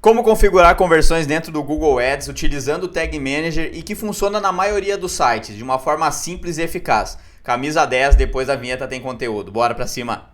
Como configurar conversões dentro do Google Ads utilizando o Tag Manager e que funciona na maioria dos sites de uma forma simples e eficaz. Camisa 10, depois da vinheta tem conteúdo. Bora pra cima!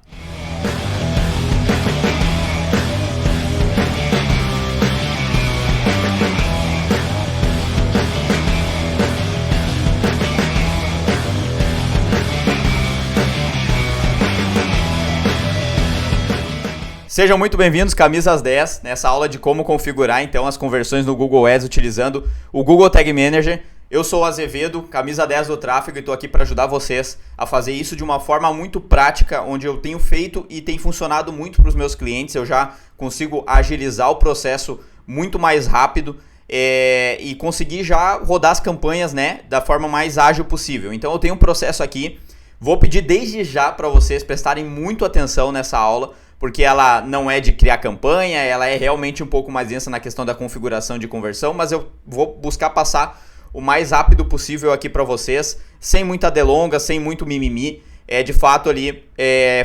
Sejam muito bem-vindos, Camisas 10, nessa aula de como configurar então as conversões no Google Ads utilizando o Google Tag Manager. Eu sou o Azevedo, Camisa 10 do tráfego, e estou aqui para ajudar vocês a fazer isso de uma forma muito prática, onde eu tenho feito e tem funcionado muito para os meus clientes. Eu já consigo agilizar o processo muito mais rápido e conseguir já rodar as campanhas, né, da forma mais ágil possível. Então eu tenho um processo aqui, vou pedir desde já para vocês prestarem muito atenção nessa aula, porque ela não é de criar campanha, ela é realmente um pouco mais densa na questão da configuração de conversão, mas eu vou buscar passar o mais rápido possível aqui para vocês, sem muita delonga, sem muito mimimi, de fato ali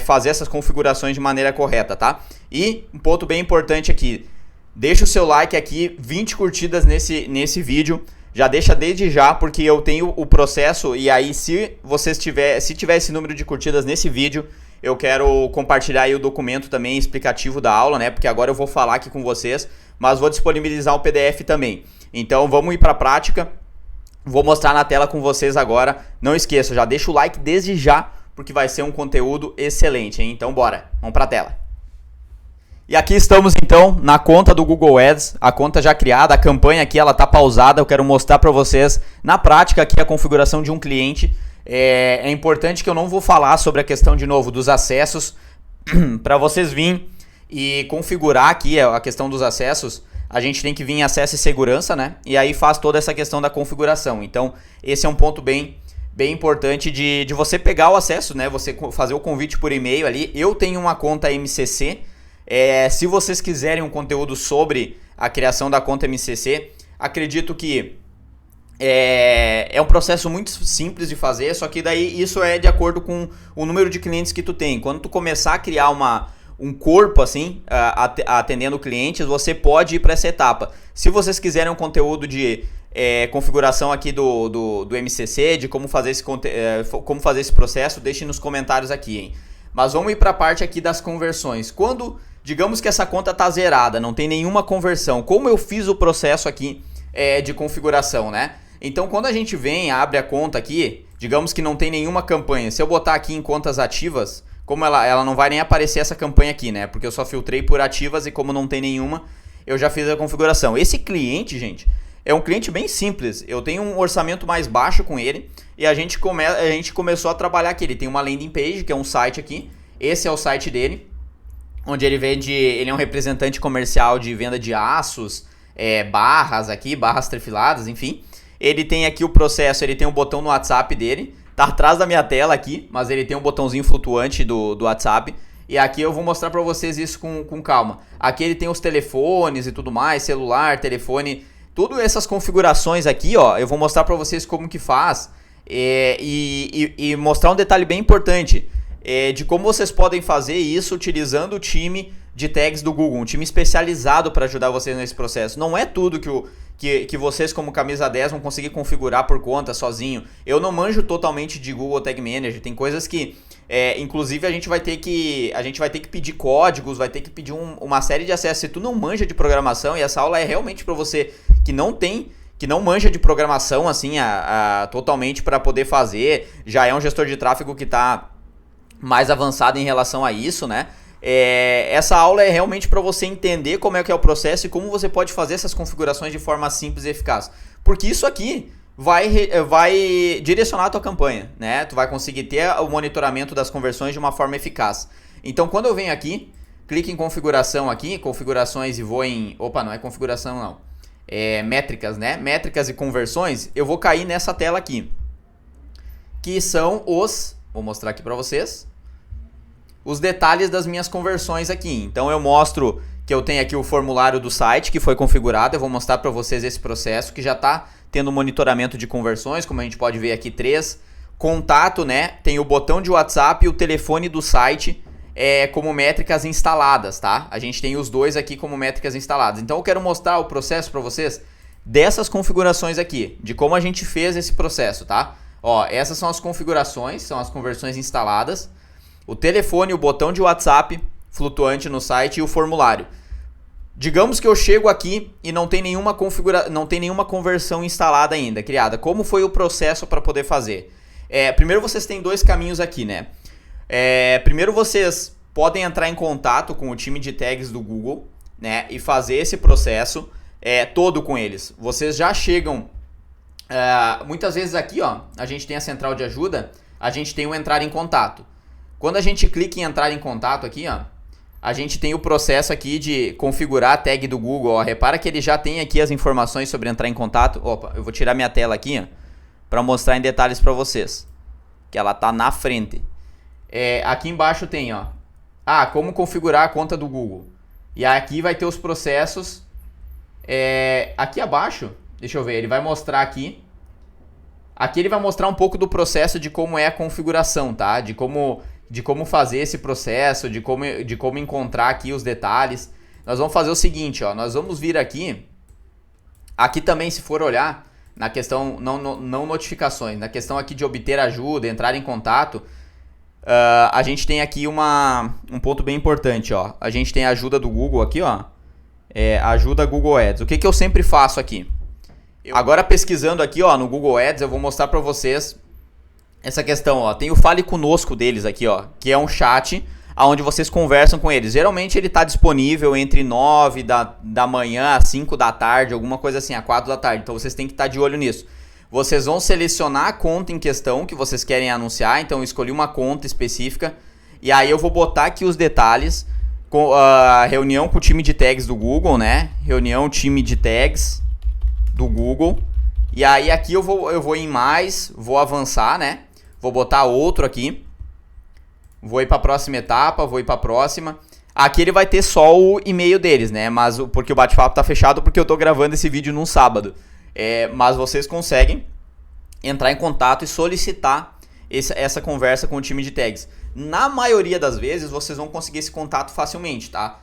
fazer essas configurações de maneira correta, tá? E um ponto bem importante aqui, deixa o seu like aqui, 20 curtidas nesse vídeo, já deixa desde já, porque eu tenho o processo, e aí se tiver esse número de curtidas nesse vídeo, eu quero compartilhar aí o documento também explicativo da aula, né? Porque agora eu vou falar aqui com vocês, mas vou disponibilizar um PDF também. Então vamos ir para a prática. Vou mostrar na tela com vocês agora. Não esqueça, já deixa o like desde já, porque vai ser um conteúdo excelente, hein? Então bora, vamos para a tela. E aqui estamos então na conta do Google Ads, a conta já criada, a campanha aqui ela tá pausada. Eu quero mostrar para vocês na prática aqui a configuração de um cliente. É importante que eu não vou falar sobre a questão de novo dos acessos. Para vocês virem e configurar aqui a questão dos acessos, a gente tem que vir em acesso e segurança, né? E aí faz toda essa questão da configuração. Então esse é um ponto bem importante de você pegar o acesso, né? Você fazer o convite por e-mail ali. Eu tenho uma conta MCC. Se vocês quiserem um conteúdo sobre a criação da conta MCC, acredito que é um processo muito simples de fazer, só que daí isso é de acordo com o número de clientes que tu tem. Quando tu começar a criar um corpo assim, atendendo clientes, você pode ir para essa etapa. Se vocês quiserem um conteúdo de configuração aqui do MCC, de como fazer esse processo, deixem nos comentários aqui, hein? Mas vamos ir para a parte aqui das conversões. Quando, digamos que essa conta está zerada, não tem nenhuma conversão, como eu fiz o processo aqui de configuração, né? Então quando a gente abre a conta aqui, digamos que não tem nenhuma campanha. Se eu botar aqui em contas ativas, como ela não vai nem aparecer essa campanha aqui, né? Porque eu só filtrei por ativas e como não tem nenhuma, eu já fiz a configuração. Esse cliente, gente, é um cliente bem simples. Eu tenho um orçamento mais baixo com ele e a gente começou a trabalhar aqui. Ele tem uma landing page, que é um site aqui. Esse é o site dele, onde ele é um representante comercial de venda de aços, barras aqui, barras trefiladas, enfim. Ele tem aqui o processo, ele tem um botão no WhatsApp dele, tá atrás da minha tela aqui, mas ele tem um botãozinho flutuante do WhatsApp. E aqui eu vou mostrar para vocês isso com calma. Aqui ele tem os telefones e tudo mais, celular, telefone, tudo essas configurações aqui, ó. Eu vou mostrar para vocês como que faz e mostrar um detalhe bem importante de como vocês podem fazer isso utilizando o time de tags do Google, um time especializado para ajudar vocês nesse processo. Não é tudo que vocês como Camisa 10 vão conseguir configurar por conta, sozinho. Eu não manjo totalmente de Google Tag Manager, tem coisas que, inclusive a gente vai ter que pedir códigos, vai ter que pedir uma série de acessos. Se tu não manja de programação, e essa aula é realmente para você que não manja de programação assim, totalmente para poder fazer, já é um gestor de tráfego que está mais avançado em relação a isso, né? Essa aula é realmente para você entender como é que é o processo e como você pode fazer essas configurações de forma simples e eficaz. Porque isso aqui vai direcionar a tua campanha, né? Tu vai conseguir ter o monitoramento das conversões de uma forma eficaz. Então quando eu venho aqui, clique em configuração aqui, configurações e vou em... Opa, não é configuração não. Métricas, né? Métricas e conversões, eu vou cair nessa tela aqui. Que são vou mostrar aqui para vocês. Os detalhes das minhas conversões aqui. Então eu mostro que eu tenho aqui o formulário do site que foi configurado. Eu vou mostrar para vocês esse processo que já está tendo monitoramento de conversões, como a gente pode ver aqui 3. Contato, né? Tem o botão de WhatsApp e o telefone do site como métricas instaladas, tá? A gente tem os dois aqui como métricas instaladas. Então eu quero mostrar o processo para vocês dessas configurações aqui, de como a gente fez esse processo, tá? Ó, essas são as configurações, são as conversões instaladas. O telefone, o botão de WhatsApp flutuante no site e o formulário. Digamos que eu chego aqui e não tem nenhuma conversão instalada ainda, criada. Como foi o processo para poder fazer? Primeiro vocês têm dois caminhos aqui, né? Primeiro vocês podem entrar em contato com o time de tags do Google, né? E fazer esse processo todo com eles. Vocês já chegam... muitas vezes aqui, ó, a gente tem a central de ajuda, a gente tem o entrar em contato. Quando a gente clica em entrar em contato aqui, ó, a gente tem o processo aqui de configurar a tag do Google. Ó, repara que ele já tem aqui as informações sobre entrar em contato. Opa, eu vou tirar minha tela aqui para mostrar em detalhes para vocês, que ela tá na frente. Aqui embaixo tem, ó, como configurar a conta do Google. E aqui vai ter os processos. Aqui abaixo, deixa eu ver, ele vai mostrar aqui. Aqui ele vai mostrar um pouco do processo de como é a configuração, tá? De como fazer esse processo, de como encontrar aqui os detalhes. Nós vamos fazer o seguinte, ó, nós vamos vir aqui. Aqui também, se for olhar, na questão, não notificações, na questão aqui de obter ajuda, entrar em contato, a gente tem aqui um ponto bem importante, ó. A gente tem a ajuda do Google aqui, ó. Ajuda Google Ads. O que eu sempre faço aqui? Agora pesquisando aqui, ó, no Google Ads, eu vou mostrar para vocês essa questão, ó. Tem o Fale Conosco deles aqui, ó, que é um chat onde vocês conversam com eles. Geralmente ele está disponível entre 9 da manhã a 5 da tarde, alguma coisa assim, a 4 da tarde. Então vocês têm que estar de olho nisso. Vocês vão selecionar a conta em questão que vocês querem anunciar. Então eu escolhi uma conta específica. E aí eu vou botar aqui os detalhes. Reunião com o time de tags do Google, né? Reunião time de tags do Google. E aí aqui eu vou em mais, vou avançar, né? Vou botar outro aqui. Vou ir para a próxima etapa, vou ir para a próxima. Aqui ele vai ter só o e-mail deles, né? Mas porque o bate-papo tá fechado porque eu tô gravando esse vídeo num sábado. Mas vocês conseguem entrar em contato e solicitar essa conversa com o time de tags. Na maioria das vezes vocês vão conseguir esse contato facilmente, tá?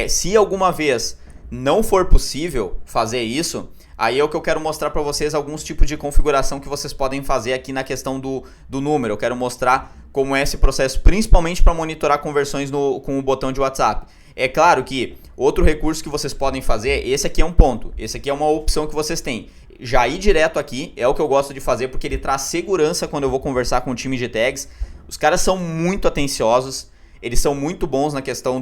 Se alguma vez não for possível fazer isso, aí é o que eu quero mostrar para vocês alguns tipos de configuração que vocês podem fazer aqui na questão do número. Eu quero mostrar como é esse processo, principalmente para monitorar conversões com o botão de WhatsApp. É claro que outro recurso que vocês podem fazer, esse aqui é um ponto, esse aqui é uma opção que vocês têm. Já ir direto aqui é o que eu gosto de fazer porque ele traz segurança quando eu vou conversar com o time de tags. Os caras são muito atenciosos, eles são muito bons na questão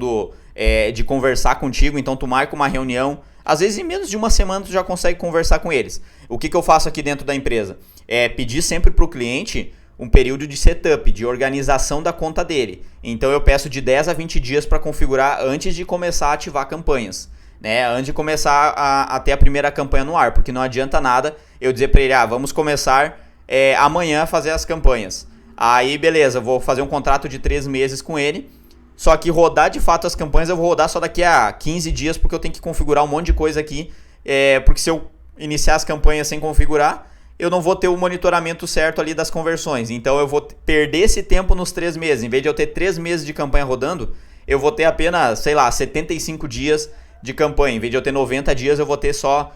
de conversar contigo, então tu marca uma reunião. Às vezes em menos de uma semana tu já consegue conversar com eles. O que eu faço aqui dentro da empresa? Pedir sempre para o cliente um período de setup, de organização da conta dele. Então eu peço de 10 a 20 dias para configurar antes de começar a ativar campanhas, né? Antes de começar a ter a primeira campanha no ar, porque não adianta nada eu dizer para ele, vamos começar amanhã a fazer as campanhas. Aí beleza, vou fazer um contrato de 3 meses com ele. Só que rodar de fato as campanhas eu vou rodar só daqui a 15 dias, porque eu tenho que configurar um monte de coisa aqui. Porque se eu iniciar as campanhas sem configurar, eu não vou ter o monitoramento certo ali das conversões. Então eu vou perder esse tempo nos 3 meses. Em vez de eu ter 3 meses de campanha rodando, eu vou ter apenas, 75 dias de campanha. Em vez de eu ter 90 dias, eu vou ter só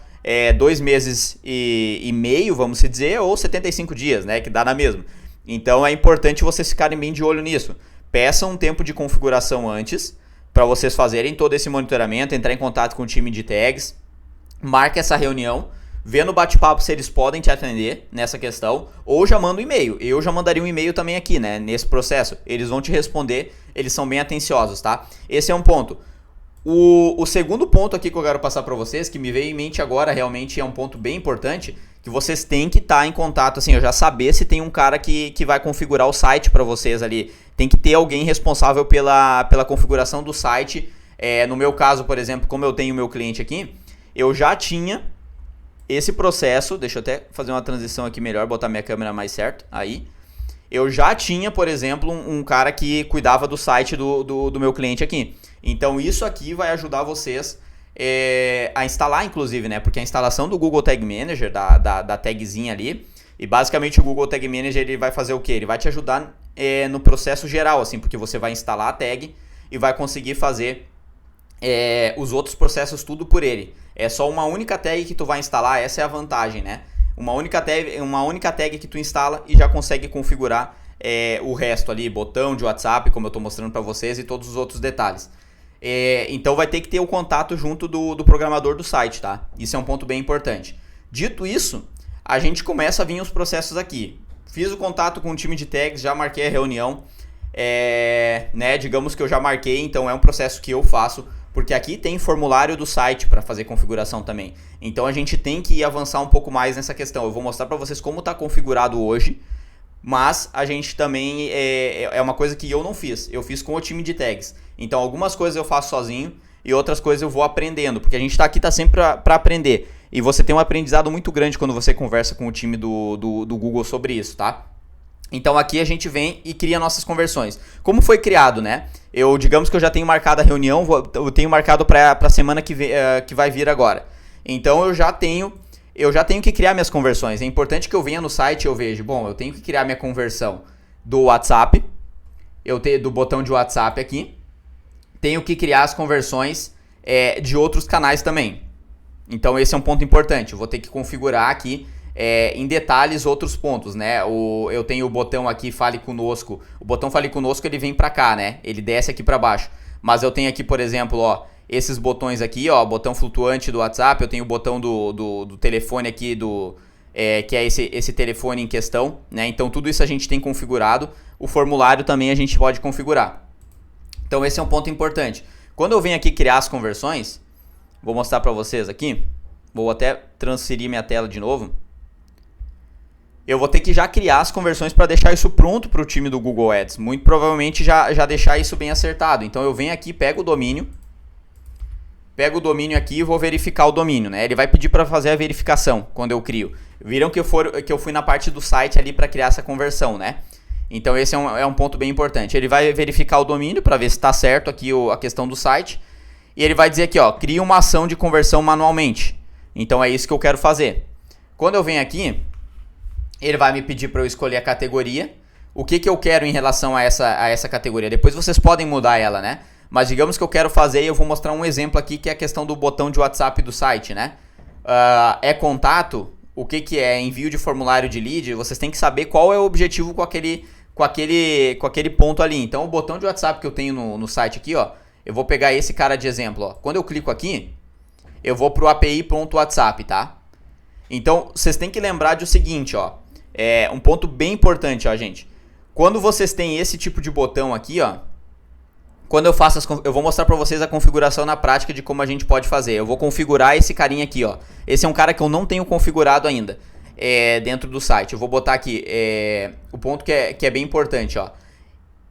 2 meses e meio, vamos dizer, ou 75 dias, né? Que dá na mesma. Então é importante vocês ficarem bem de olho nisso. Peçam um tempo de configuração antes, para vocês fazerem todo esse monitoramento, entrar em contato com o time de tags, marque essa reunião, vê no bate-papo se eles podem te atender nessa questão, ou já manda um e-mail. Eu já mandaria um e-mail também aqui, né, nesse processo. Eles vão te responder, eles são bem atenciosos, tá? Esse é um ponto. O segundo ponto aqui que eu quero passar para vocês, que me veio em mente agora, realmente é um ponto bem importante, que vocês têm que estar em contato, assim, eu já saber se tem um cara que vai configurar o site para vocês ali. Tem que ter alguém responsável pela configuração do site. No meu caso, por exemplo, como eu tenho o meu cliente aqui, eu já tinha esse processo. Deixa eu até fazer uma transição aqui melhor, botar minha câmera mais certo. Aí. Eu já tinha, por exemplo, um cara que cuidava do site do meu cliente aqui. Então isso aqui vai ajudar vocês a instalar, inclusive, né? Porque a instalação do Google Tag Manager, da tagzinha ali, e basicamente o Google Tag Manager ele vai fazer o quê? Ele vai te ajudar no processo geral, assim, porque você vai instalar a tag e vai conseguir fazer os outros processos tudo por ele. É só uma única tag que tu vai instalar, essa é a vantagem, né? Uma única tag que tu instala e já consegue configurar o resto ali, botão de WhatsApp, como eu estou mostrando para vocês, e todos os outros detalhes. Então vai ter que ter o contato junto do programador do site, tá? Isso é um ponto bem importante. Dito isso, a gente começa a vir os processos aqui. Fiz o contato com o time de tags, já marquei a reunião, né? Digamos que eu já marquei, então é um processo que eu faço, porque aqui tem formulário do site para fazer configuração também. Então a gente tem que avançar um pouco mais nessa questão. Eu vou mostrar para vocês como está configurado hoje, mas a gente também, é uma coisa que eu não fiz. Eu fiz com o time de tags. Então algumas coisas eu faço sozinho e outras coisas eu vou aprendendo, porque a gente tá sempre para aprender. E você tem um aprendizado muito grande quando você conversa com o time do Google sobre isso, tá? Então aqui a gente vem e cria nossas conversões. Como foi criado, né? Digamos que eu já tenho marcado a reunião, eu tenho marcado para a semana que vai vir agora. Então eu já tenho que criar minhas conversões. É importante que eu venha no site e eu veja, bom, eu tenho que criar minha conversão do WhatsApp, eu tenho do botão de WhatsApp aqui, tenho que criar as conversões de outros canais também. Então esse é um ponto importante, eu vou ter que configurar aqui em detalhes outros pontos, né? Eu tenho o botão aqui Fale Conosco, o botão Fale Conosco ele vem pra cá, né? Ele desce aqui pra baixo, mas eu tenho aqui, por exemplo, ó, esses botões aqui, ó, botão flutuante do WhatsApp, eu tenho o botão do telefone aqui, que é esse telefone em questão, né? Então tudo isso a gente tem configurado, o formulário também a gente pode configurar. Então esse é um ponto importante. Quando eu venho aqui criar as conversões, vou mostrar pra vocês aqui, vou até transferir minha tela de novo. Eu vou ter que já criar as conversões para deixar isso pronto para o time do Google Ads. Muito provavelmente já deixar isso bem acertado. Então eu venho aqui, pego o domínio aqui e vou verificar o domínio, né? Ele vai pedir para fazer a verificação quando eu crio. Viram que eu fui na parte do site ali para criar essa conversão, né? Então esse é um ponto bem importante. Ele vai verificar o domínio para ver se está certo aqui a questão do site. E ele vai dizer aqui, ó, cria uma ação de conversão manualmente. Então é isso que eu quero fazer. Quando eu venho aqui, ele vai me pedir para eu escolher a categoria. O que eu quero em relação a essa categoria? Depois vocês podem mudar ela, né? Mas digamos que eu quero fazer e eu vou mostrar um exemplo aqui que é a questão do botão de WhatsApp do site, né? Contato, o que é envio de formulário de lead, vocês têm que saber qual é o objetivo com aquele ponto ali. Então o botão de WhatsApp que eu tenho no site aqui, ó, eu vou pegar esse cara de exemplo, ó. Quando eu clico aqui, eu vou pro api.whatsapp, tá? Então vocês têm que lembrar de o seguinte, ó. Um ponto bem importante, ó, gente. Quando vocês têm esse tipo de botão aqui, ó, quando eu vou mostrar para vocês a configuração na prática de como a gente pode fazer. Eu vou configurar esse carinha aqui, ó. Esse é um cara que eu não tenho configurado ainda dentro do site. Eu vou botar aqui o ponto que é bem importante, ó.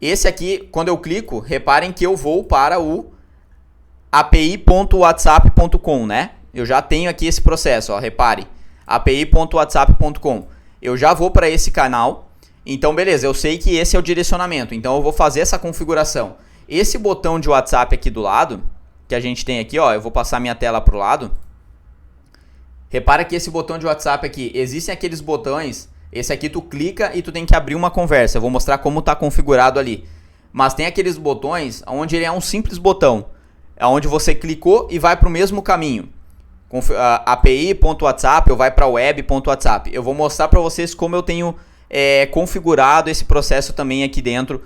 Esse aqui, quando eu clico, reparem que eu vou para o api.whatsapp.com, né? Eu já tenho aqui esse processo, ó, repare. api.whatsapp.com. Eu já vou para esse canal. Então, beleza, eu sei que esse é o direcionamento. Então, eu vou fazer essa configuração. Esse botão de WhatsApp aqui do lado, que a gente tem aqui, ó, eu vou passar minha tela pro lado. Repara que esse botão de WhatsApp aqui, existem aqueles botões, esse aqui tu clica e tu tem que abrir uma conversa. Eu vou mostrar como tá configurado ali. Mas tem aqueles botões onde ele é um simples botão, onde você clicou e vai pro mesmo caminho. api.whatsapp ou vai para web.whatsapp. Eu vou mostrar para vocês como eu tenho configurado esse processo também aqui dentro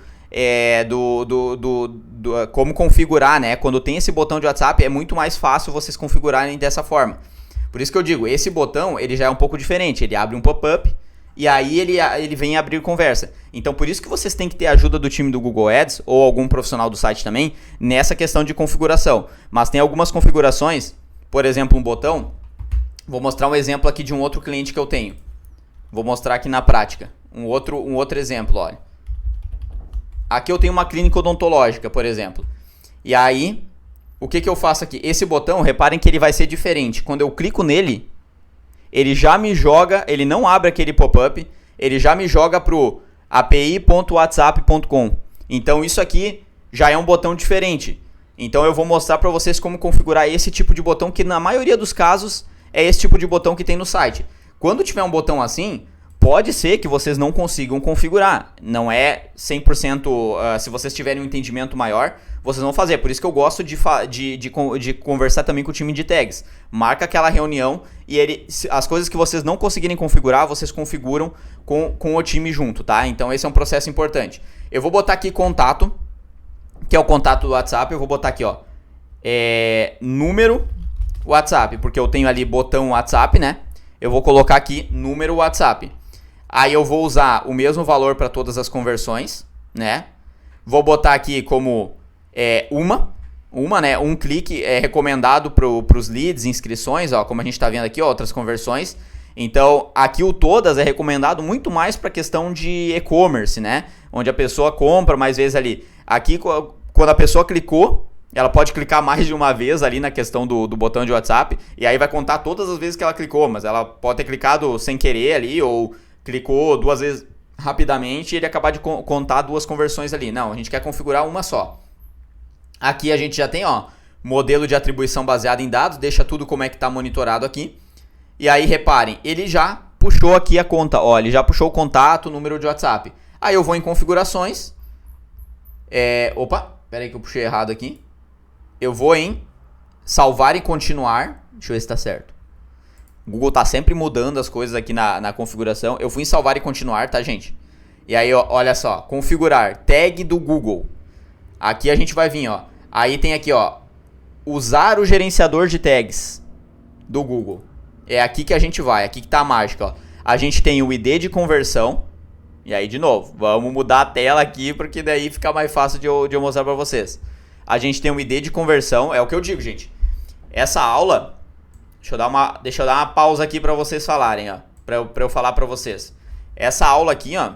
como configurar, né? Quando tem esse botão de WhatsApp é muito mais fácil vocês configurarem dessa forma. Por isso que eu digo, esse botão ele já é um pouco diferente, ele abre um pop-up e aí ele vem abrir conversa. Então por isso que vocês têm que ter a ajuda do time do Google Ads ou algum profissional do site também nessa questão de configuração. Mas tem algumas configurações, por exemplo, um botão. Vou mostrar um exemplo aqui de um outro cliente que eu tenho. Vou mostrar aqui na prática. Um outro exemplo, olha. Aqui eu tenho uma clínica odontológica, por exemplo. E aí, o que eu faço aqui? Esse botão, reparem que ele vai ser diferente. Quando eu clico nele, ele já me joga, ele não abre aquele pop-up, ele já me joga pro api.whatsapp.com. Então isso aqui já é um botão diferente. Então eu vou mostrar para vocês como configurar esse tipo de botão, que na maioria dos casos é esse tipo de botão que tem no site. Quando tiver um botão assim, pode ser que vocês não consigam configurar. Não é 100%, se vocês tiverem um entendimento maior, vocês vão fazer. Por isso que eu gosto de conversar também com o time de tags. Marca aquela reunião e as coisas que vocês não conseguirem configurar, vocês configuram com o time junto, tá? Então esse é um processo importante. Eu vou botar aqui contato, que é o contato do WhatsApp. Eu vou botar aqui, ó, número WhatsApp, porque eu tenho ali botão WhatsApp, né? Eu vou colocar aqui número WhatsApp. Aí eu vou usar o mesmo valor para todas as conversões, né? Vou botar aqui como né? Um clique é recomendado para os leads, inscrições, ó, como a gente está vendo aqui, ó, outras conversões. Então, aqui o todas é recomendado muito mais para questão de e-commerce, né? Onde a pessoa compra mais vezes ali. Aqui, quando a pessoa clicou, ela pode clicar mais de uma vez ali na questão do botão de WhatsApp, e aí vai contar todas as vezes que ela clicou, mas ela pode ter clicado sem querer ali, ou clicou 2 vezes rapidamente e ele acabar de contar 2 conversões ali. Não, a gente quer configurar uma só. Aqui a gente já tem, ó, modelo de atribuição baseado em dados, deixa tudo como é que está monitorado aqui. E aí, reparem, ele já puxou aqui a conta, ó, ele já puxou o contato, o número de WhatsApp. Aí eu vou em configurações. Opa, pera aí que eu puxei errado aqui. Eu vou em salvar e continuar. Deixa eu ver se está certo. O Google tá sempre mudando as coisas aqui na configuração. Eu fui em salvar e continuar, tá, gente? E aí, ó, olha só, configurar tag do Google. Aqui a gente vai vir, ó. Aí tem aqui, ó, usar o gerenciador de tags do Google. É aqui que a gente vai, aqui que tá a mágica, ó. A gente tem o ID de conversão. E aí, de novo, vamos mudar a tela aqui, porque daí fica mais fácil de eu mostrar pra vocês. A gente tem o ID de conversão, é o que eu digo, gente. Essa aula, deixa eu dar uma pausa aqui pra vocês falarem, ó. Pra eu falar pra vocês. Essa aula aqui, ó,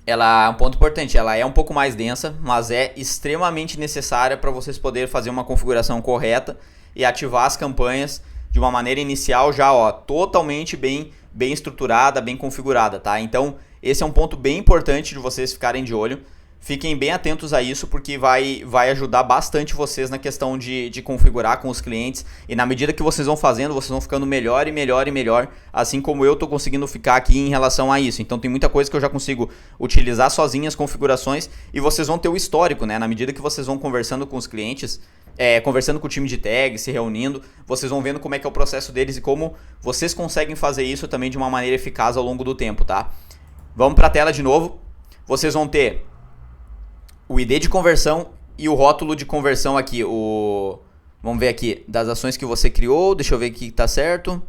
ela é um ponto importante, ela é um pouco mais densa, mas é extremamente necessária para vocês poderem fazer uma configuração correta e ativar as campanhas de uma maneira inicial já, ó, totalmente bem estruturada, bem configurada, tá? Então, esse é um ponto bem importante de vocês ficarem de olho. Fiquem bem atentos a isso, porque vai ajudar bastante vocês na questão de configurar com os clientes. E na medida que vocês vão fazendo, vocês vão ficando melhor e melhor e melhor, assim como eu estou conseguindo ficar aqui em relação a isso. Então tem muita coisa que eu já consigo utilizar sozinho as configurações, e vocês vão ter o histórico, né? Na medida que vocês vão conversando com os clientes, conversando com o time de tag, se reunindo, vocês vão vendo como é que é o processo deles e como vocês conseguem fazer isso também de uma maneira eficaz ao longo do tempo, tá? Vamos para a tela de novo. Vocês vão ter o ID de conversão e o rótulo de conversão aqui. Vamos ver aqui, das ações que você criou. Deixa eu ver aqui que tá certo.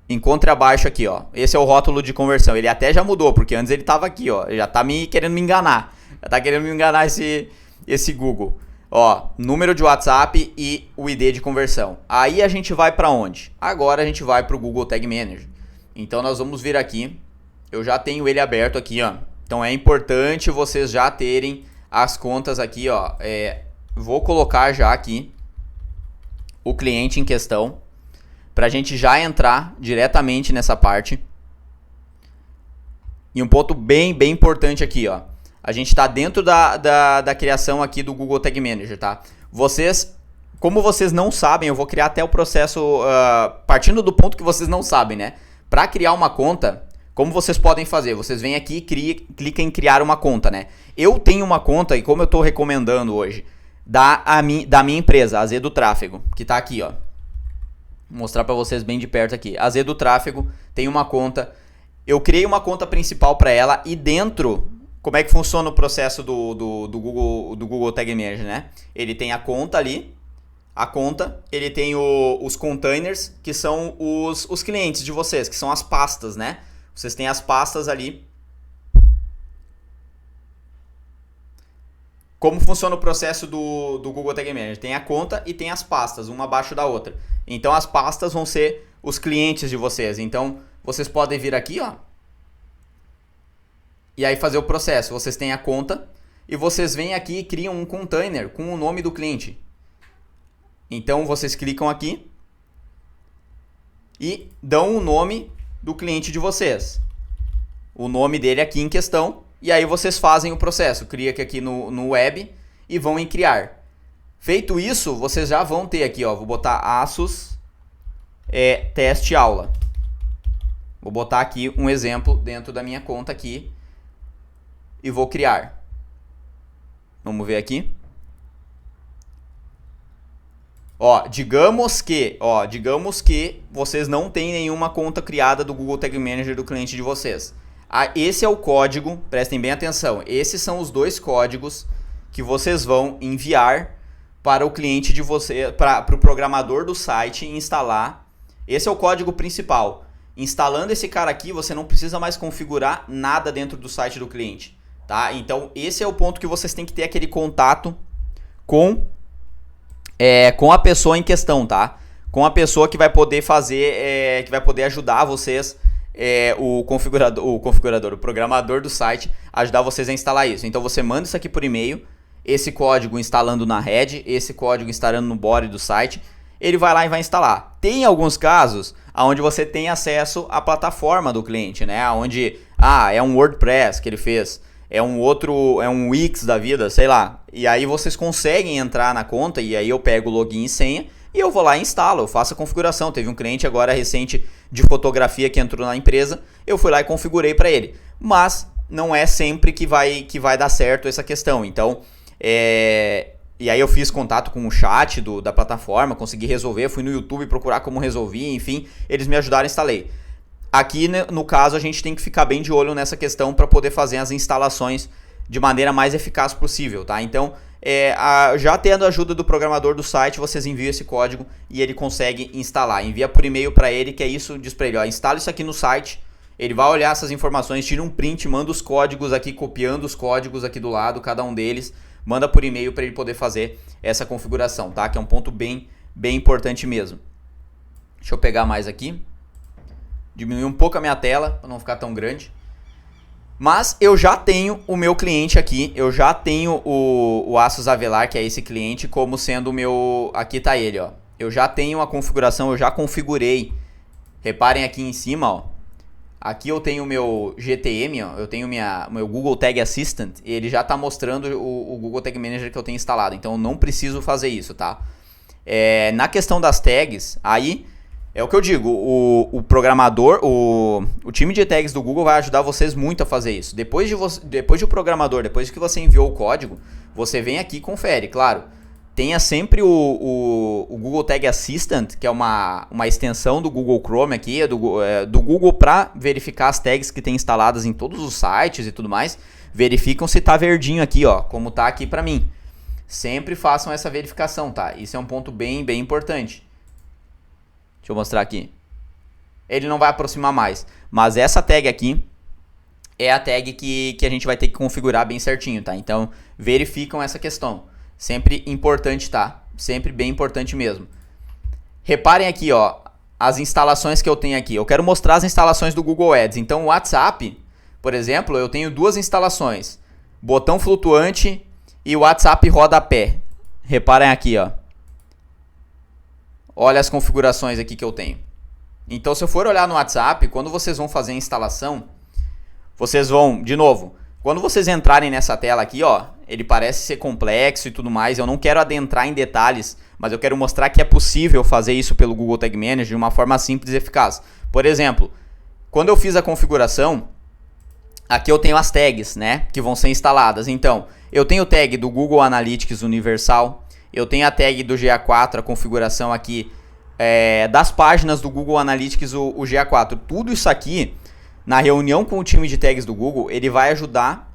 Encontre abaixo aqui, ó. Esse é o rótulo de conversão. Ele até já mudou, porque antes ele tava aqui, ó. Ele já tá querendo me enganar. Já tá querendo me enganar esse Google. Ó, número de WhatsApp e o ID de conversão. Aí a gente vai para onde? Agora a gente vai para o Google Tag Manager. Então nós vamos vir aqui. Eu já tenho ele aberto aqui, ó. Então é importante vocês já terem as contas aqui, ó. Vou colocar já aqui o cliente em questão, para a gente já entrar diretamente nessa parte. E um ponto bem importante aqui, ó. A gente está dentro da criação aqui do Google Tag Manager, tá? Como vocês não sabem, eu vou criar até o processo partindo do ponto que vocês não sabem, né? Para criar uma conta, como vocês podem fazer? Vocês vêm aqui e clicam em criar uma conta, né? Eu tenho uma conta, e como eu estou recomendando hoje, da minha empresa, a Z do Tráfego, que está aqui, ó. Vou mostrar para vocês bem de perto aqui. A Z do Tráfego tem uma conta. Eu criei uma conta principal para ela, e dentro, como é que funciona o processo do Google Tag Manager, né? Ele tem a conta ali, ele tem os containers, que são os clientes de vocês, que são as pastas, né? Vocês têm as pastas ali. Como funciona o processo do Google Tag Manager? Tem a conta e tem as pastas, uma abaixo da outra. Então as pastas vão ser os clientes de vocês. Então vocês podem vir aqui, ó, e aí fazer o processo. Vocês têm a conta e vocês vêm aqui e criam um container com o nome do cliente. Então vocês clicam aqui e dão o nome do cliente de vocês, o nome dele aqui em questão, e aí vocês fazem o processo. Cria aqui no web e vão em criar. Feito isso, vocês já vão ter aqui, ó, vou botar Asus teste aula. Vou botar aqui um exemplo dentro da minha conta aqui e vou criar. Vamos ver aqui. Digamos que vocês não têm nenhuma conta criada do Google Tag Manager do cliente de vocês. Esse é o código, prestem bem atenção, esses são os 2 códigos que vocês vão enviar para o cliente de você, para o programador do site instalar. Esse é o código principal. Instalando esse cara aqui, você não precisa mais configurar nada dentro do site do cliente, tá? Então, esse é o ponto que vocês têm que ter aquele contato com a pessoa em questão, tá? Com a pessoa que vai poder fazer, que vai poder ajudar vocês, o programador do site, ajudar vocês a instalar isso. Então, você manda isso aqui por e-mail, esse código instalando na head, esse código instalando no body do site, ele vai lá e vai instalar. Tem alguns casos onde você tem acesso à plataforma do cliente, né? Onde, é um WordPress que ele fez, é um Wix da vida, sei lá. E aí vocês conseguem entrar na conta e aí eu pego o login e senha e eu vou lá e instalo, eu faço a configuração. Teve um cliente agora recente de fotografia que entrou na empresa, eu fui lá e configurei para ele. Mas não é sempre que vai dar certo essa questão. Então, e aí eu fiz contato com o chat da plataforma, consegui resolver, fui no YouTube procurar como resolvi, enfim, eles me ajudaram, instalei. Aqui, no caso, a gente tem que ficar bem de olho nessa questão para poder fazer as instalações de maneira mais eficaz possível, tá? Então, já tendo a ajuda do programador do site, vocês enviam esse código e ele consegue instalar. Envia por e-mail para ele, que é isso, diz para ele, instala isso aqui no site, ele vai olhar essas informações, tira um print, manda os códigos aqui, copiando os códigos aqui do lado, cada um deles, manda por e-mail para ele poder fazer essa configuração, tá? Que é um ponto bem importante mesmo. Deixa eu pegar mais aqui. Diminuir um pouco a minha tela para não ficar tão grande. Mas eu já tenho o meu cliente aqui. Eu já tenho o Asus Avelar, que é esse cliente, como sendo o meu... Aqui tá ele, ó. Eu já tenho a configuração, eu já configurei. Reparem aqui em cima, ó. Aqui eu tenho o meu GTM, ó, eu tenho meu Google Tag Assistant, e ele já está mostrando o Google Tag Manager que eu tenho instalado, então eu não preciso fazer isso, tá? Na questão das tags, aí é o que eu digo, o programador, o time de tags do Google vai ajudar vocês muito a fazer isso. Depois de o programador, depois que você enviou o código, você vem aqui e confere, claro. Tenha sempre o Google Tag Assistant, que é uma extensão do Google Chrome aqui, do Google para verificar as tags que tem instaladas em todos os sites e tudo mais. Verificam se tá verdinho aqui, ó, como tá aqui para mim. Sempre façam essa verificação, tá? Isso é um ponto bem importante. Deixa eu mostrar aqui. Ele não vai aproximar mais, mas essa tag aqui é a tag que a gente vai ter que configurar bem certinho, tá? Então, verificam essa questão. Sempre importante, tá? Sempre bem importante mesmo. Reparem aqui, ó, as instalações que eu tenho aqui. Eu quero mostrar as instalações do Google Ads. Então, o WhatsApp, por exemplo, eu tenho 2 instalações. Botão flutuante e o WhatsApp rodapé. Reparem aqui, ó. Olha as configurações aqui que eu tenho. Então, se eu for olhar no WhatsApp, quando vocês vão fazer a instalação, vocês vão, de novo, quando vocês entrarem nessa tela aqui, ó, ele parece ser complexo e tudo mais. Eu não quero adentrar em detalhes, mas eu quero mostrar que é possível fazer isso pelo Google Tag Manager de uma forma simples e eficaz. Por exemplo, quando eu fiz a configuração, aqui eu tenho as tags, né, que vão ser instaladas. Então, eu tenho o tag do Google Analytics Universal, eu tenho a tag do GA4, a configuração aqui das páginas do Google Analytics, o GA4. Tudo isso aqui, na reunião com o time de tags do Google, ele vai ajudar.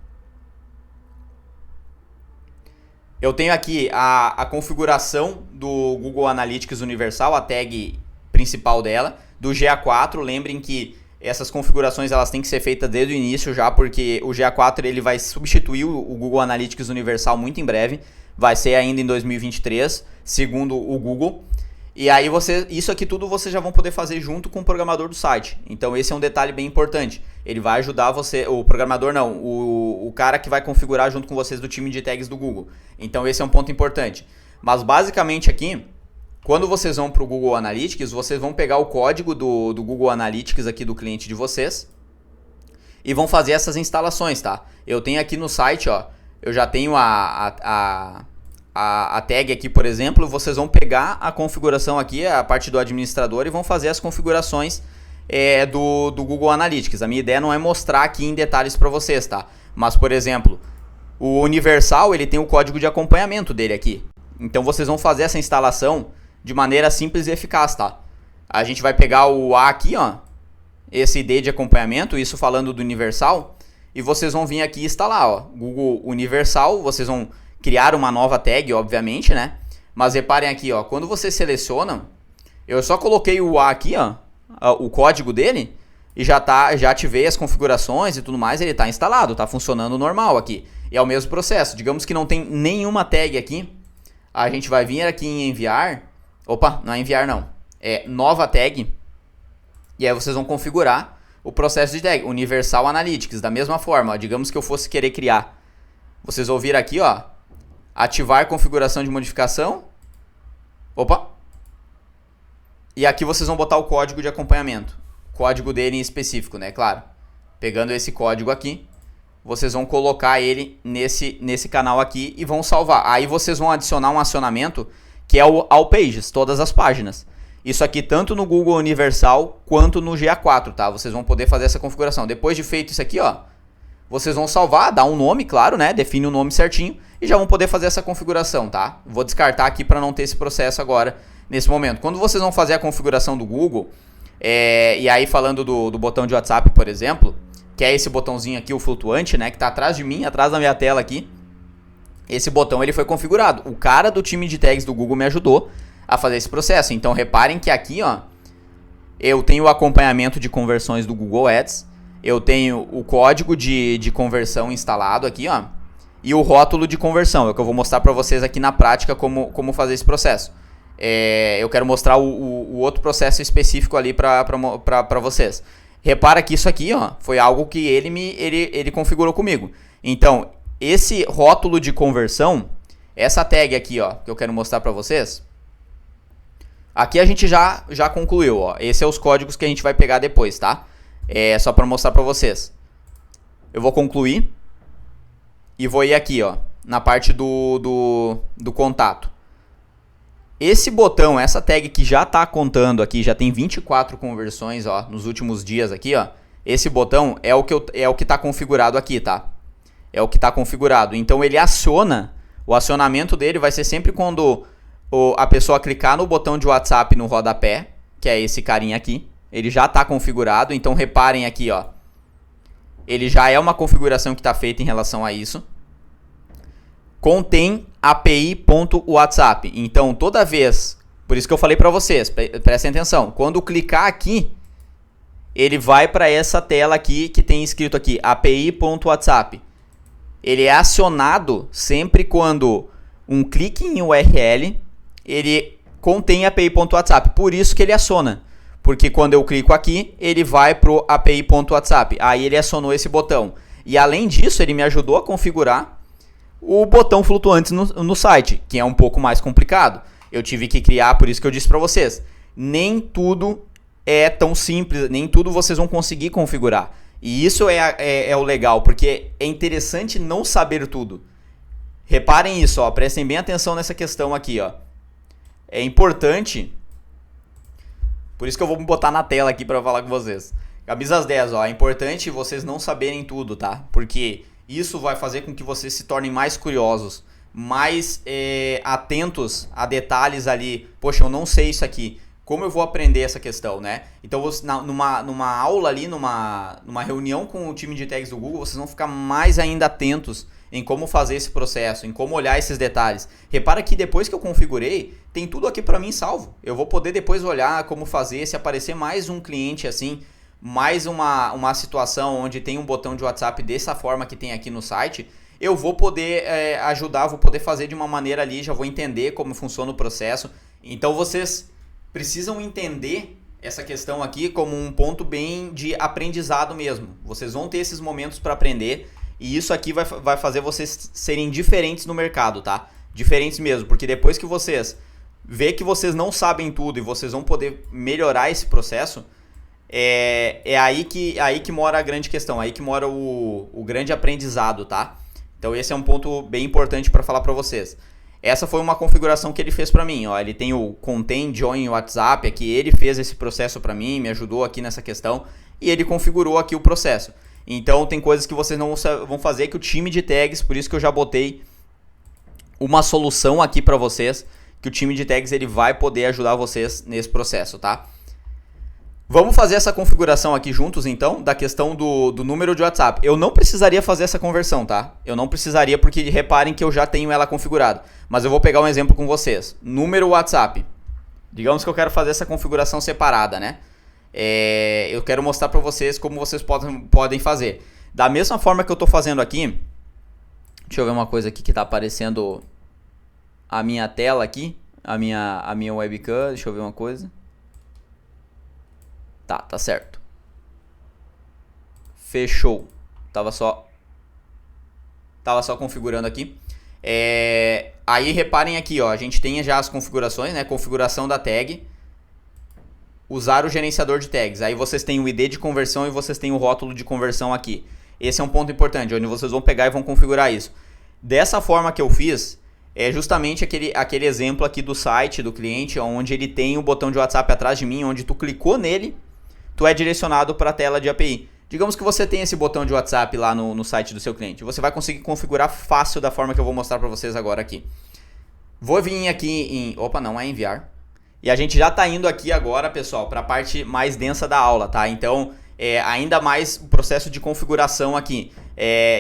Eu tenho aqui a configuração do Google Analytics Universal, a tag principal dela, do GA4. Lembrem que essas configurações elas têm que ser feitas desde o início já, porque o GA4 ele vai substituir o Google Analytics Universal muito em breve. Vai ser ainda em 2023, segundo o Google. E aí isso aqui tudo vocês já vão poder fazer junto com o programador do site. Então esse é um detalhe bem importante. Ele vai ajudar você, o programador não, o cara que vai configurar junto com vocês do time de tags do Google. Então esse é um ponto importante. Mas basicamente aqui, quando vocês vão para o Google Analytics, vocês vão pegar o código do Google Analytics aqui do cliente de vocês e vão fazer essas instalações, tá? Eu tenho aqui no site, ó, eu já tenho a tag aqui, por exemplo. Vocês vão pegar a configuração aqui, a parte do administrador, e vão fazer as configurações do Google Analytics. A minha ideia não é mostrar aqui em detalhes para vocês, tá? Mas, por exemplo, o Universal, ele tem o código de acompanhamento dele aqui. Então vocês vão fazer essa instalação de maneira simples e eficaz, tá? A gente vai pegar o A aqui, ó, esse ID de acompanhamento, isso falando do Universal, e vocês vão vir aqui e instalar, ó, Google Universal, vocês vão criar uma nova tag, obviamente, né? Mas reparem aqui, ó, quando vocês selecionam, eu só coloquei o A aqui, ó, o código dele, e já ativei as configurações e tudo mais, ele está instalado, está funcionando normal aqui. E é o mesmo processo, digamos que não tem nenhuma tag aqui, a gente vai vir aqui em enviar, opa, não é enviar não, é nova tag, e aí vocês vão configurar o processo de tag, Universal Analytics, da mesma forma, ó, digamos que eu fosse querer criar, vocês vão vir aqui, ó, ativar configuração de modificação, opa, e aqui vocês vão botar o código de acompanhamento, código dele em específico, né, claro, pegando esse código aqui, vocês vão colocar ele nesse canal aqui e vão salvar. Aí vocês vão adicionar um acionamento que é o All Pages, todas as páginas. Isso aqui tanto no Google Universal quanto no GA4, tá? Vocês vão poder fazer essa configuração. Depois de feito isso aqui, ó, vocês vão salvar, dar um nome, claro, né? Define o nome certinho e já vão poder fazer essa configuração, tá? Vou descartar aqui para não ter esse processo agora, nesse momento. Quando vocês vão fazer a configuração do Google, e aí falando do botão de WhatsApp, por exemplo, que é esse botãozinho aqui, o flutuante, né, que está atrás de mim, atrás da minha tela aqui. Esse botão ele foi configurado. O cara do time de tags do Google me ajudou a fazer esse processo. Então reparem que aqui, ó, eu tenho o acompanhamento de conversões do Google Ads, eu tenho o código de conversão instalado aqui, ó, e o rótulo de conversão, é o que eu vou mostrar para vocês aqui na prática como fazer esse processo. Eu quero mostrar o outro processo específico ali para vocês. Repara que isso aqui, ó, foi algo que ele configurou comigo. Então, esse rótulo de conversão, essa tag aqui, ó, que eu quero mostrar para vocês, aqui a gente já concluiu, ó. Esses são os códigos que a gente vai pegar depois, tá? É só para mostrar para vocês. Eu vou concluir e vou ir aqui, ó, na parte do contato. Esse botão, essa tag que já está contando aqui, já tem 24 conversões, ó, nos últimos dias aqui, ó. Esse botão é o que está configurado aqui, tá? É o que está configurado. Então ele aciona, o acionamento dele vai ser sempre quando a pessoa clicar no botão de WhatsApp no rodapé, que é esse carinha aqui. Ele já está configurado, então reparem aqui, ó. Ele já é uma configuração que está feita em relação a isso. Contém API.WhatsApp. Então, toda vez, por isso que eu falei para vocês, prestem atenção, quando clicar aqui, ele vai para essa tela aqui que tem escrito aqui API.WhatsApp. Ele é acionado sempre quando um clique em URL, ele contém API.WhatsApp. Por isso que ele aciona. Porque quando eu clico aqui, ele vai para o API.WhatsApp. Aí ele acionou esse botão. E além disso, ele me ajudou a configurar o botão flutuante no site, que é um pouco mais complicado. Eu tive que criar, por isso que eu disse para vocês, nem tudo é tão simples, nem tudo vocês vão conseguir configurar. E isso é o legal, porque é interessante não saber tudo. Reparem isso, ó, prestem bem atenção nessa questão aqui, ó. É importante, por isso que eu vou botar na tela aqui para falar com vocês. Camisas 10, ó, é importante vocês não saberem tudo, tá? Porque isso vai fazer com que vocês se tornem mais curiosos, mais atentos a detalhes ali. Poxa, eu não sei isso aqui. Como eu vou aprender essa questão, né? Então, numa aula ali, numa reunião com o time de tags do Google, vocês vão ficar mais ainda atentos em como fazer esse processo, em como olhar esses detalhes. Repara que depois que eu configurei, tem tudo aqui para mim salvo. Eu vou poder depois olhar como fazer, se aparecer mais um cliente assim, mais uma situação onde tem um botão de WhatsApp dessa forma que tem aqui no site, eu vou poder ajudar, vou poder fazer de uma maneira ali, já vou entender como funciona o processo. Então vocês precisam entender essa questão aqui como um ponto bem de aprendizado mesmo. Vocês vão ter esses momentos para aprender e isso aqui vai fazer vocês serem diferentes no mercado, tá? Diferentes mesmo, porque depois que vocês vê que vocês não sabem tudo e vocês vão poder melhorar esse processo, é aí que mora a grande questão, aí que mora o grande aprendizado, tá? Então esse é um ponto bem importante para falar para vocês. Essa foi uma configuração que ele fez para mim, ó. Ele tem o Contain Join WhatsApp aqui, ele fez esse processo para mim, me ajudou aqui nessa questão e ele configurou aqui o processo. Então tem coisas que vocês não vão fazer que o time de tags, por isso que eu já botei uma solução aqui para vocês, que o time de tags ele vai poder ajudar vocês nesse processo, tá? Vamos fazer essa configuração aqui juntos, então, da questão do número de WhatsApp. Eu não precisaria fazer essa conversão, tá? Eu não precisaria porque reparem que eu já tenho ela configurada. Mas eu vou pegar um exemplo com vocês. Número WhatsApp. Digamos que eu quero fazer essa configuração separada, né? Eu quero mostrar para vocês como vocês podem fazer. Da mesma forma que eu estou fazendo aqui. Deixa eu ver uma coisa aqui que está aparecendo a minha tela aqui. A minha webcam. Deixa eu ver uma coisa. Tá certo. Fechou. Tava só configurando aqui. Aí reparem aqui, ó, a gente tem já as configurações, né? Configuração da tag. Usar o gerenciador de tags. Aí vocês têm o ID de conversão e vocês têm o rótulo de conversão aqui. Esse é um ponto importante, onde vocês vão pegar e vão configurar isso. Dessa forma que eu fiz, é justamente aquele exemplo aqui do site do cliente, onde ele tem o botão de WhatsApp atrás de mim, onde tu clicou nele, tu é direcionado para a tela de API. Digamos que você tem esse botão de WhatsApp lá no site do seu cliente. Você vai conseguir configurar fácil da forma que eu vou mostrar para vocês agora aqui. Vou vir aqui em... Opa, não é enviar. E a gente já está indo aqui agora, pessoal, para a parte mais densa da aula, tá? Então, ainda mais o processo de configuração aqui.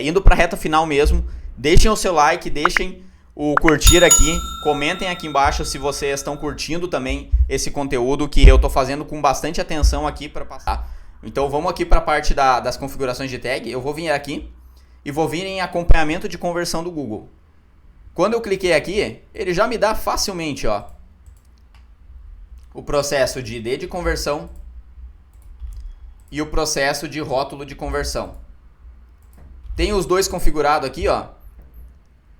Indo para a reta final mesmo, deixem o seu like, deixem o curtir aqui, comentem aqui embaixo se vocês estão curtindo também esse conteúdo que eu estou fazendo com bastante atenção aqui para passar. Então vamos aqui para a parte das configurações de tag. Eu vou vir aqui e vou vir em acompanhamento de conversão do Google. Quando eu cliquei aqui, ele já me dá facilmente, ó, o processo de ID de conversão e o processo de rótulo de conversão. Tem os dois configurados aqui, ó.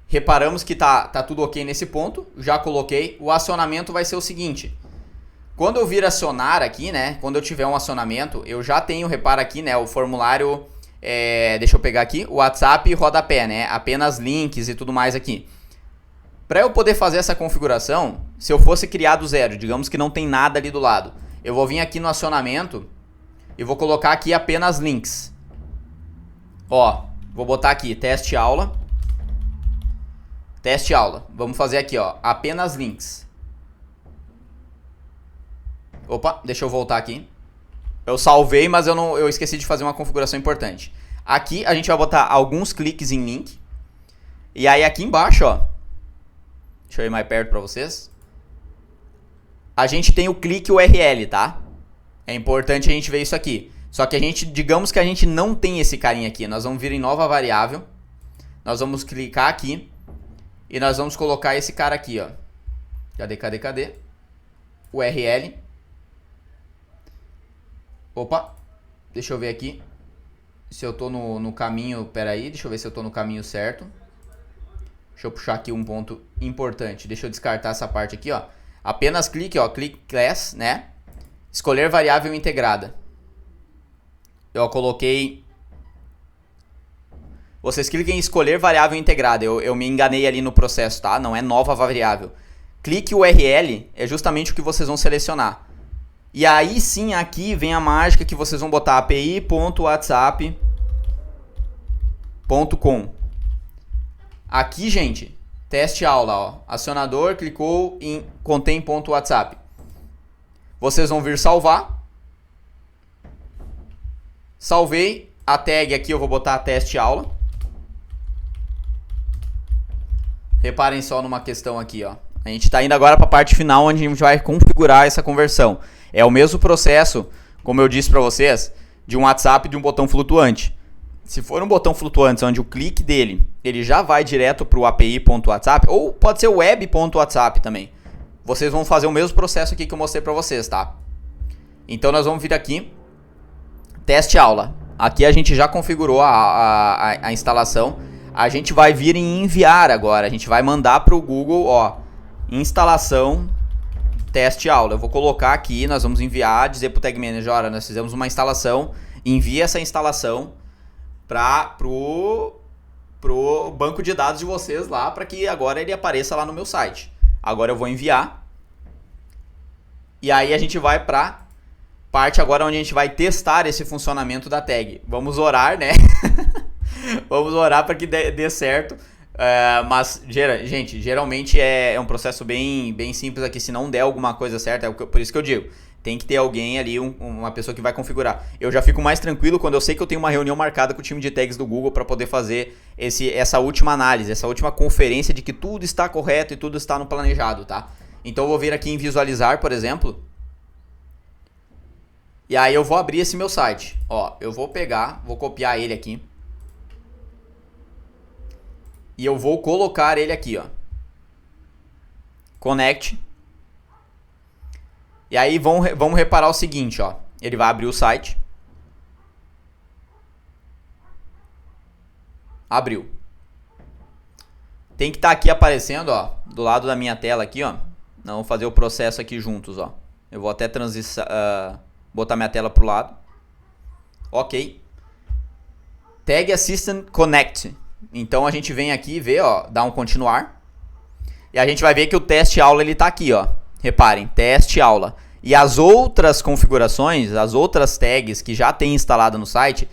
Reparamos que tá tudo ok nesse ponto, já coloquei. O acionamento vai ser o seguinte: quando eu vir acionar aqui, né, quando eu tiver um acionamento, eu já tenho, repara aqui, né, o formulário, deixa eu pegar aqui, o WhatsApp rodapé, né, apenas links e tudo mais aqui. Para eu poder fazer essa configuração, se eu fosse criar do zero, digamos que não tem nada ali do lado, eu vou vir aqui no acionamento e vou colocar aqui apenas links. Ó, vou botar aqui, teste aula. Teste aula. Vamos fazer aqui, ó, apenas links. Opa, deixa eu voltar aqui. Eu salvei, mas eu esqueci de fazer uma configuração importante. Aqui a gente vai botar alguns cliques em link. E aí aqui embaixo, ó, deixa eu ir mais perto para vocês. A gente tem o clique URL, tá? É importante a gente ver isso aqui. Só que digamos que a gente não tem esse carinha aqui. Nós vamos vir em nova variável. Nós vamos clicar aqui. E nós vamos colocar esse cara aqui, ó. Cadê? URL. Opa. Deixa eu ver aqui. Se eu tô no caminho... Pera aí, deixa eu ver se eu tô no caminho certo. Deixa eu puxar aqui um ponto importante. Deixa eu descartar essa parte aqui, ó. Apenas clique, ó. Click class, né? Escolher variável integrada. Eu coloquei... Vocês cliquem em escolher variável integrada. Eu me enganei ali no processo, tá? Não é nova variável. Clique URL é justamente o que vocês vão selecionar. E aí sim, aqui vem a mágica que vocês vão botar api.whatsapp.com. Aqui, gente, teste aula, ó. Acionador clicou em contém.whatsapp. Vocês vão vir salvar. Salvei. A tag aqui eu vou botar teste aula. Reparem só numa questão aqui, ó. A gente está indo agora para a parte final, onde a gente vai configurar essa conversão. É o mesmo processo, como eu disse para vocês, de um WhatsApp de um botão flutuante. Se for um botão flutuante, onde o clique dele, ele já vai direto para o api.whatsapp, ou pode ser o web.whatsapp também. Vocês vão fazer o mesmo processo aqui que eu mostrei para vocês, tá? Então nós vamos vir aqui, teste aula. Aqui a gente já configurou a instalação. A gente vai vir em enviar agora. A gente vai mandar para o Google, ó, instalação, teste aula. Eu vou colocar aqui, nós vamos enviar, dizer para o Tag Manager, olha, nós fizemos uma instalação, envia essa instalação para pro banco de dados de vocês lá, para que agora ele apareça lá no meu site. Agora eu vou enviar. E aí a gente vai para parte agora onde a gente vai testar esse funcionamento da tag. Vamos orar, né? Vamos orar para que dê certo. Mas, gente, geralmente é um processo bem simples aqui. Se não der alguma coisa certa, por isso que eu digo, tem que ter alguém ali, uma pessoa que vai configurar. Eu já fico mais tranquilo quando eu sei que eu tenho uma reunião marcada com o time de tags do Google para poder fazer essa última análise, essa última conferência de que tudo está correto e tudo está no planejado, tá? Então eu vou vir aqui em visualizar, por exemplo. E aí eu vou abrir esse meu site. Ó, eu vou pegar, vou copiar ele aqui. E eu vou colocar ele aqui, ó. Connect. E aí vamos reparar o seguinte, ó. Ele vai abrir o site. Abriu. Tem que estar aqui aparecendo, ó, do lado da minha tela aqui, ó. Vamos fazer o processo aqui juntos, ó. Eu vou até botar minha tela pro lado. Ok. Tag Assistant Connect. Então a gente vem aqui e vê, ó, dá um continuar. E a gente vai ver que o teste aula ele tá aqui, ó. Reparem, teste aula. E as outras configurações, as outras tags que já tem instalada no site,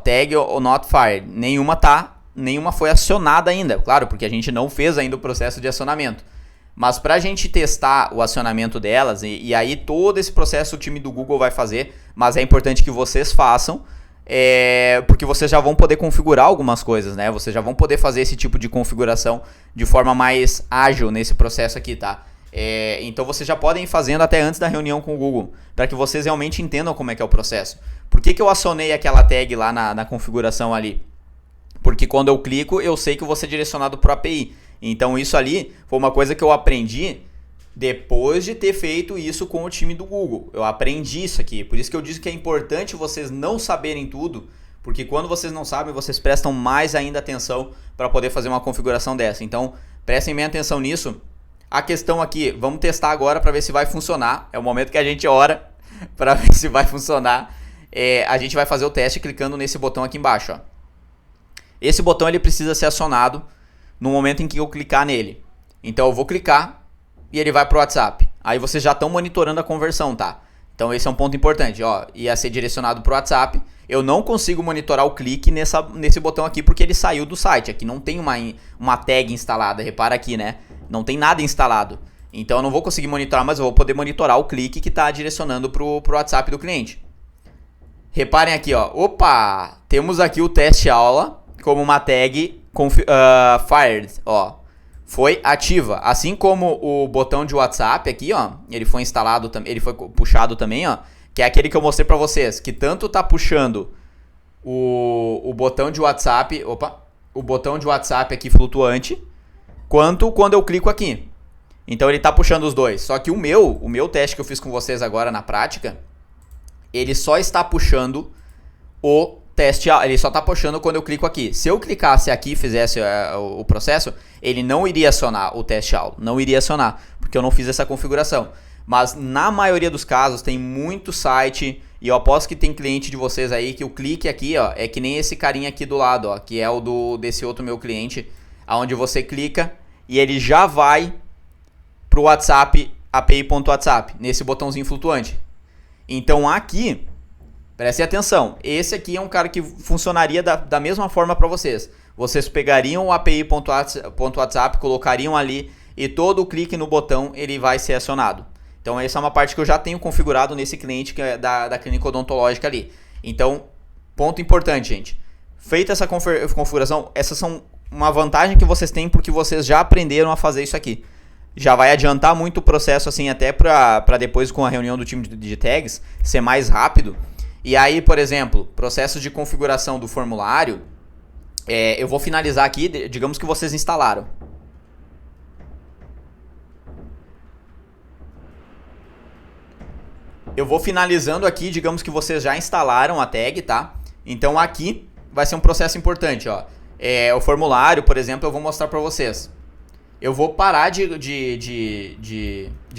tag ou not fired, nenhuma foi acionada ainda. Claro, porque a gente não fez ainda o processo de acionamento. Mas para a gente testar o acionamento delas, e aí todo esse processo o time do Google vai fazer, mas é importante que vocês façam, porque vocês já vão poder configurar algumas coisas, né? Vocês já vão poder fazer esse tipo de configuração de forma mais ágil nesse processo aqui, tá? Então vocês já podem ir fazendo até antes da reunião com o Google, para que vocês realmente entendam como é que é o processo. Por que eu acionei aquela tag lá na configuração ali? Porque quando eu clico, eu sei que eu vou ser direcionado para o API. Então isso ali foi uma coisa que eu aprendi depois de ter feito isso com o time do Google. Eu aprendi isso aqui. Por isso que eu disse que é importante vocês não saberem tudo, porque quando vocês não sabem, vocês prestam mais ainda atenção para poder fazer uma configuração dessa. Então prestem bem atenção nisso. A questão aqui, vamos testar agora para ver se vai funcionar. É o momento que a gente ora para ver se vai funcionar. A gente vai fazer o teste clicando nesse botão aqui embaixo, ó. Esse botão ele precisa ser acionado no momento em que eu clicar nele. Então eu vou clicar e ele vai para o WhatsApp. Aí vocês já estão monitorando a conversão, tá? Então esse é um ponto importante, ó. Ia ser direcionado para o WhatsApp. Eu não consigo monitorar o clique nesse botão aqui porque ele saiu do site. Aqui não tem uma tag instalada, repara aqui, né? Não tem nada instalado. Então eu não vou conseguir monitorar, mas eu vou poder monitorar o clique que está direcionando para o WhatsApp do cliente. Reparem aqui, ó. Opa! Temos aqui o teste aula como uma tag fired, ó. Foi ativa. Assim como o botão de WhatsApp aqui, ó, ele foi instalado, ele foi puxado também, ó, que é aquele que eu mostrei pra vocês, que tanto tá puxando o botão de WhatsApp, o botão de WhatsApp aqui flutuante, quanto quando eu clico aqui. Então ele tá puxando os dois. Só que o meu teste que eu fiz com vocês agora na prática, ele só está puxando o teste, ele só está puxando quando eu clico aqui. Se eu clicasse aqui e fizesse o processo, ele não iria acionar o teste aula, não iria acionar, porque eu não fiz essa configuração. Mas na maioria dos casos tem muito site, e eu aposto que tem cliente de vocês aí que o clique aqui, ó, é que nem esse carinha aqui do lado, ó, que é o desse outro meu cliente, aonde você clica e ele já vai pro WhatsApp, API.WhatsApp, nesse botãozinho flutuante. Então aqui, prestem atenção, esse aqui é um cara que funcionaria da mesma forma para vocês. Vocês pegariam o API.WhatsApp, colocariam ali e todo o clique no botão ele vai ser acionado. Então essa é uma parte que eu já tenho configurado nesse cliente que é da clínica odontológica ali. Então, ponto importante, gente. Feita essa configuração, essas são uma vantagem que vocês têm porque vocês já aprenderam a fazer isso aqui. Já vai adiantar muito o processo assim até para depois com a reunião do time de tags ser mais rápido. E aí, por exemplo, processo de configuração do formulário, eu vou finalizar aqui, digamos que vocês instalaram. Eu vou finalizando aqui, digamos que vocês já instalaram a tag, tá? Então aqui vai ser um processo importante, ó. O formulário, por exemplo, eu vou mostrar para vocês. Eu vou parar de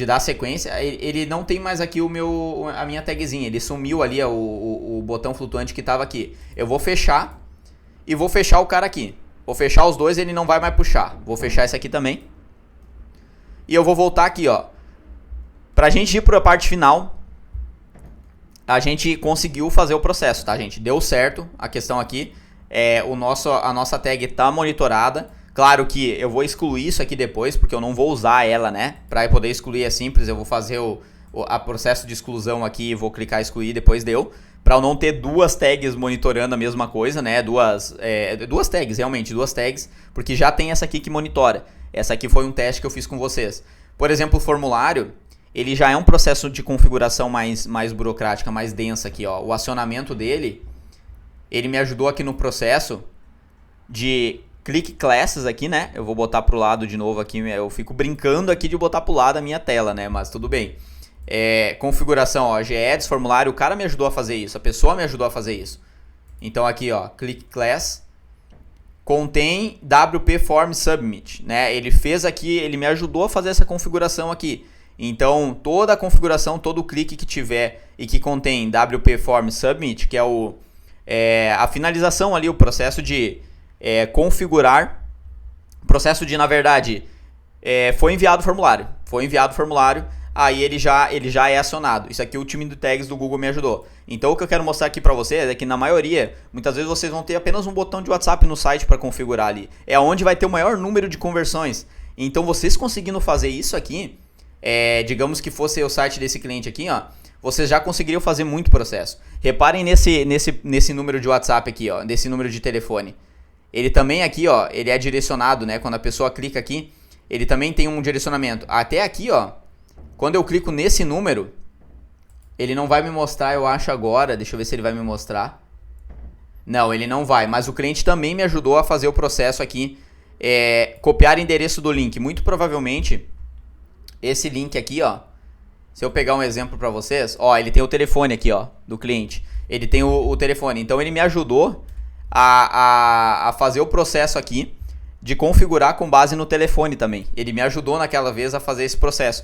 dar sequência. Ele não tem mais aqui a minha tagzinha. Ele sumiu ali, o botão flutuante que estava aqui. Eu vou fechar e vou fechar o cara aqui. Vou fechar os dois, ele não vai mais puxar. Vou fechar esse aqui também. E eu vou voltar aqui, ó. Pra gente ir para a parte final, a gente conseguiu fazer o processo, tá, gente? Deu certo a questão aqui. A nossa tag tá monitorada. Claro que eu vou excluir isso aqui depois, porque eu não vou usar ela, né? Para poder excluir é simples, eu vou fazer o processo de exclusão aqui, vou clicar em excluir, depois deu. Para eu não ter duas tags monitorando a mesma coisa, né? Duas tags, realmente, duas tags, porque já tem essa aqui que monitora. Essa aqui foi um teste que eu fiz com vocês. Por exemplo, o formulário, ele já é um processo de configuração mais burocrática, mais densa aqui, ó. O acionamento dele, ele me ajudou aqui no processo de click classes aqui, né? Eu vou botar pro lado de novo aqui, eu fico brincando aqui de botar pro lado a minha tela, né? Mas tudo bem. Configuração, ó, gedits, formulário, o cara me ajudou a fazer isso, a pessoa me ajudou a fazer isso. Então aqui, ó, click class contém WP form submit, né? Ele fez aqui, ele me ajudou a fazer essa configuração aqui. Então, toda a configuração, todo o clique que tiver e que contém WP form submit, que é a finalização ali, o processo de configurar, processo de, na verdade, foi enviado o formulário, aí ele já é acionado. Isso aqui o time do tags do Google me ajudou. Então o que eu quero mostrar aqui para vocês é que na maioria, muitas vezes vocês vão ter apenas um botão de WhatsApp no site para configurar ali. É onde vai ter o maior número de conversões. Então vocês conseguindo fazer isso aqui, digamos que fosse o site desse cliente aqui, ó, vocês já conseguiriam fazer muito processo. Reparem nesse número de WhatsApp aqui, ó, nesse número de telefone. Ele também aqui, ó, ele é direcionado, né? Quando a pessoa clica aqui, ele também tem um direcionamento. Até aqui, ó, quando eu clico nesse número, ele não vai me mostrar, eu acho agora. Deixa eu ver se ele vai me mostrar. Não, ele não vai. Mas o cliente também me ajudou a fazer o processo aqui. Copiar endereço do link. Muito provavelmente, esse link aqui, ó. Se eu pegar um exemplo para vocês, ó, ele tem o telefone aqui, ó, do cliente. Ele tem o telefone. Então ele me ajudou a fazer o processo aqui de configurar com base no telefone também. Ele me ajudou naquela vez a fazer esse processo.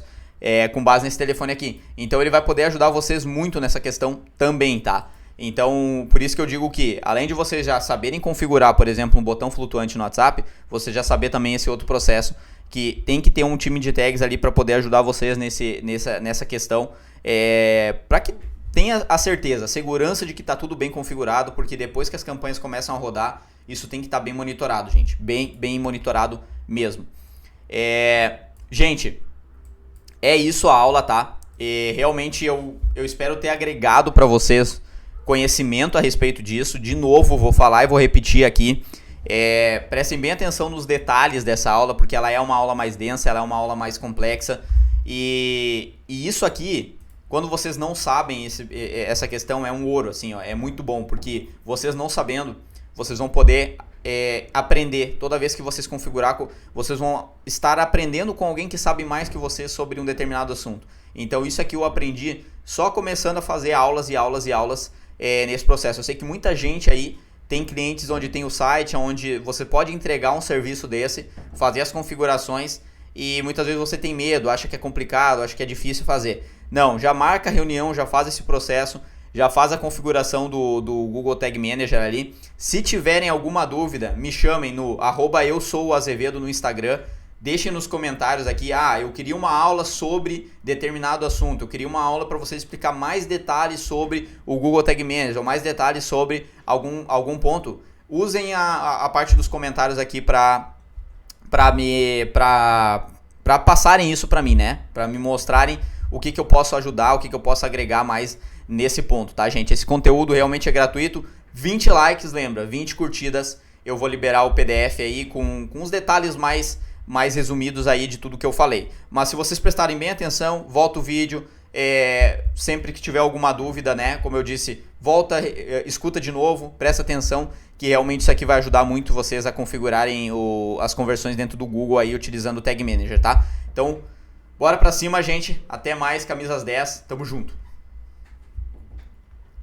Com base nesse telefone aqui. Então ele vai poder ajudar vocês muito nessa questão também, tá? Então, por isso que eu digo que, além de vocês já saberem configurar, por exemplo, um botão flutuante no WhatsApp, você já saber também esse outro processo, que tem que ter um time de tags ali para poder ajudar vocês nessa questão, para que tenha a certeza, a segurança de que está tudo bem configurado, porque depois que as campanhas começam a rodar, isso tem que estar bem monitorado, gente. Bem monitorado mesmo. Gente, é isso a aula, tá? Realmente eu espero ter agregado para vocês conhecimento a respeito disso. De novo, vou falar e vou repetir aqui. Prestem bem atenção nos detalhes dessa aula, porque ela é uma aula mais densa, ela é uma aula mais complexa. E isso aqui, quando vocês não sabem essa questão, é um ouro, assim, ó, é muito bom, porque vocês não sabendo, vocês vão poder aprender. Toda vez que vocês configurar, vocês vão estar aprendendo com alguém que sabe mais que você sobre um determinado assunto. Então isso aqui eu aprendi só começando a fazer aulas e aulas e aulas nesse processo. Eu sei que muita gente aí tem clientes onde tem o site, onde você pode entregar um serviço desse, fazer as configurações, e muitas vezes você tem medo, acha que é complicado, acha que é difícil fazer. Não, já marca a reunião, já faz esse processo, já faz a configuração do Google Tag Manager ali. Se tiverem alguma dúvida, me chamem no @eusouazevedo no Instagram. Deixem nos comentários aqui, eu queria uma aula sobre determinado assunto, eu queria uma aula para você explicar mais detalhes sobre o Google Tag Manager, ou mais detalhes sobre algum ponto. Usem a parte dos comentários aqui para passarem isso para mim, né? Para me mostrarem o que eu posso ajudar, o que eu posso agregar mais nesse ponto, tá, gente? Esse conteúdo realmente é gratuito. 20 likes, lembra? 20 curtidas. Eu vou liberar o PDF aí com os detalhes mais resumidos aí de tudo que eu falei. Mas se vocês prestarem bem atenção, volta o vídeo. Sempre que tiver alguma dúvida, né? Como eu disse, volta, escuta de novo, presta atenção, que realmente isso aqui vai ajudar muito vocês a configurarem as conversões dentro do Google aí, utilizando o Tag Manager, tá? Então, bora pra cima, gente. Até mais, Camisas 10. Tamo junto.